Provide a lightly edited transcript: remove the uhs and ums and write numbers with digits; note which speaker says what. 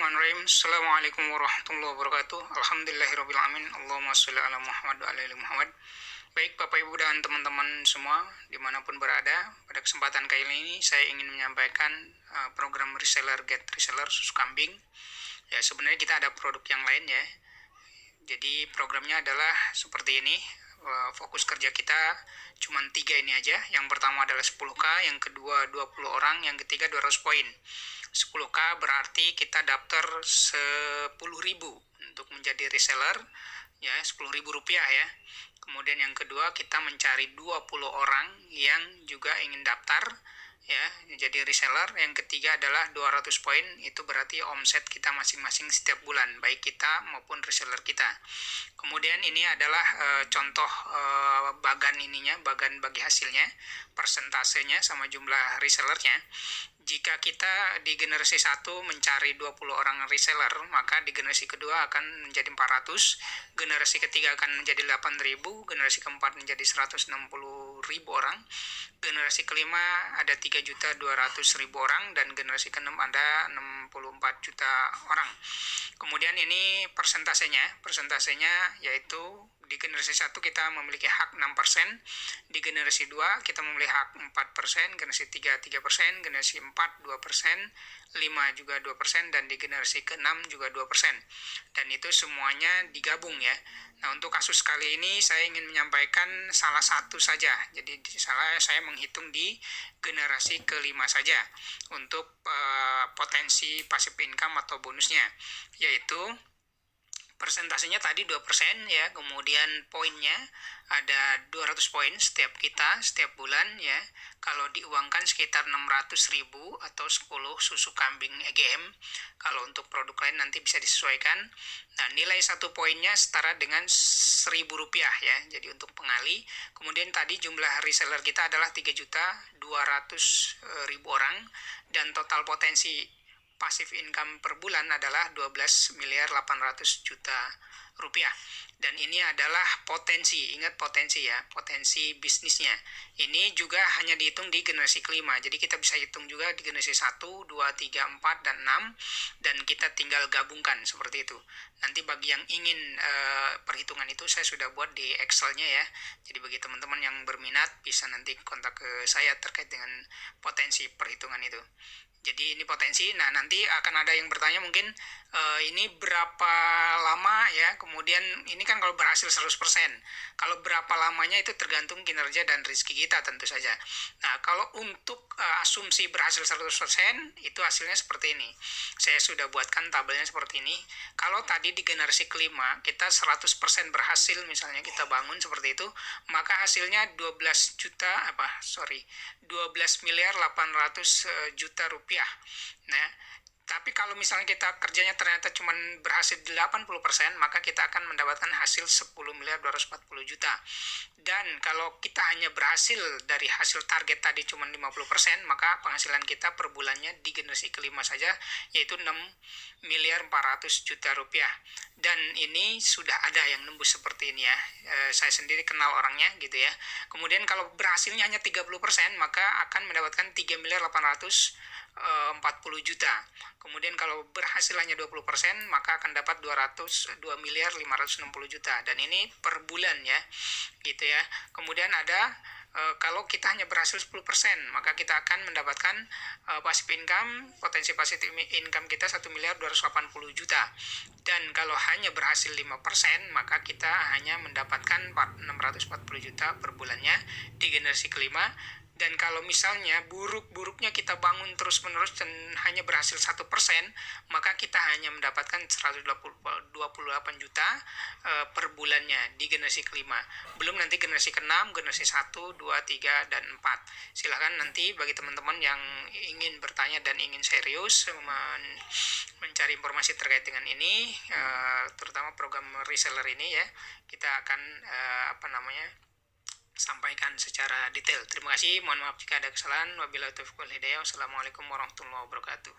Speaker 1: Bismillahirrahmanirrahim. Assalamualaikum warahmatullahi wabarakatuh. Alhamdulillahirrahmanirrahim. Allahumma sholli ala Muhammad wa ala ali Muhammad. Baik Bapak Ibu dan teman-teman semua dimanapun berada, pada kesempatan kali ini saya ingin menyampaikan program reseller Get Reseller susu kambing. Ya, sebenarnya kita ada produk yang lain ya. Jadi programnya adalah seperti ini. Fokus kerja kita cuma 3 ini aja. Yang pertama adalah 10K, yang kedua 20 orang, yang ketiga 200 poin. 10K berarti kita daftar 10.000 untuk menjadi reseller ya, 10.000 rupiah ya. Kemudian yang kedua kita mencari 20 orang yang juga ingin daftar ya jadi reseller. Yang ketiga adalah 200 poin, itu berarti omset kita masing-masing setiap bulan, baik kita maupun reseller kita. Kemudian ini adalah contoh bagan bagi hasilnya, persentasenya sama jumlah resellernya. Jika kita di generasi 1 mencari 20 orang reseller, maka di generasi kedua akan menjadi 400, generasi ketiga akan menjadi 8.000, generasi keempat menjadi 160.000 orang, generasi kelima ada 3.200.000 orang, dan generasi keenam ada 64 juta orang. Kemudian ini persentasenya yaitu di generasi 1 kita memiliki hak 6%, di generasi 2 kita memiliki hak 4%, generasi 3 3%, generasi 4 2%, 5 juga 2%, dan di generasi ke-6 juga 2%. Dan itu semuanya digabung ya. Nah, untuk kasus kali ini saya ingin menyampaikan salah satu saja. Jadi saya menghitung di generasi ke-5 saja untuk potensi passive income atau bonusnya, yaitu persentasenya tadi 2% ya, kemudian poinnya ada 200 poin setiap bulan ya. Kalau diuangkan sekitar 600.000 atau 10 susu kambing EGM. Kalau untuk produk lain nanti bisa disesuaikan. Nah, nilai 1 poinnya setara dengan 1.000 rupiah ya. Jadi untuk pengali. Kemudian tadi jumlah reseller kita adalah 3.200.000 orang, dan total potensi passive income per bulan adalah 12.800.000.000 rupiah. Dan ini adalah potensi, ingat potensi ya, potensi bisnisnya. Ini juga hanya dihitung di generasi kelima, jadi kita bisa hitung juga di generasi 1, 2, 3, 4, dan 6, dan kita tinggal gabungkan seperti itu. Nanti bagi yang ingin perhitungan itu saya sudah buat di Excel-nya ya. Jadi bagi teman-teman yang berminat bisa nanti kontak ke saya terkait dengan potensi perhitungan itu. Jadi ini potensi. Nah, nanti akan ada yang bertanya mungkin ini berapa lama ya. Kemudian ini kan kalau berhasil 100%. Kalau berapa lamanya itu tergantung kinerja dan rezeki kita tentu saja. Nah, kalau untuk asumsi berhasil 100% itu hasilnya seperti ini. Saya sudah buatkan tabelnya seperti ini. Kalau tadi di generasi kelima kita 100% berhasil, misalnya kita bangun seperti itu, maka hasilnya 12.800.000.000 rupiah. Nah, tapi kalau misalnya kita kerjanya ternyata cuma berhasil 80%, maka kita akan mendapatkan hasil 10.240.000.000. Dan kalau kita hanya berhasil dari hasil target tadi cuma 50%, maka penghasilan kita per bulannya di generasi kelima saja yaitu 6.400.000.000 rupiah. Dan ini sudah ada yang nembus seperti ini ya. Saya sendiri kenal orangnya gitu ya. Kemudian kalau berhasilnya hanya 30%, maka akan mendapatkan 3.840.000.000. Kemudian kalau berhasil hanya 20%, maka akan dapat 2.560.000.000. Dan ini per bulan ya, gitu ya. Kemudian ada kalau kita hanya berhasil 10%, maka kita akan mendapatkan passive income, potensi passive income kita 1.280.000.000. Dan kalau hanya berhasil 5%, maka kita hanya mendapatkan 640.000.000 per bulannya di generasi kelima. Dan kalau misalnya buruk-buruknya kita bangun terus-menerus dan hanya berhasil 1%, maka kita hanya mendapatkan 128 juta per bulannya di generasi kelima. Belum nanti generasi ke-6, generasi 1, 2, 3, dan 4. Silakan nanti bagi teman-teman yang ingin bertanya dan ingin serius mencari informasi terkait dengan ini, terutama program reseller ini ya, kita akan sampaikan secara detail. Terima kasih, mohon maaf jika ada kesalahan. Wabillahi taufiq wal hidayah. Wassalamualaikum warahmatullahi wabarakatuh.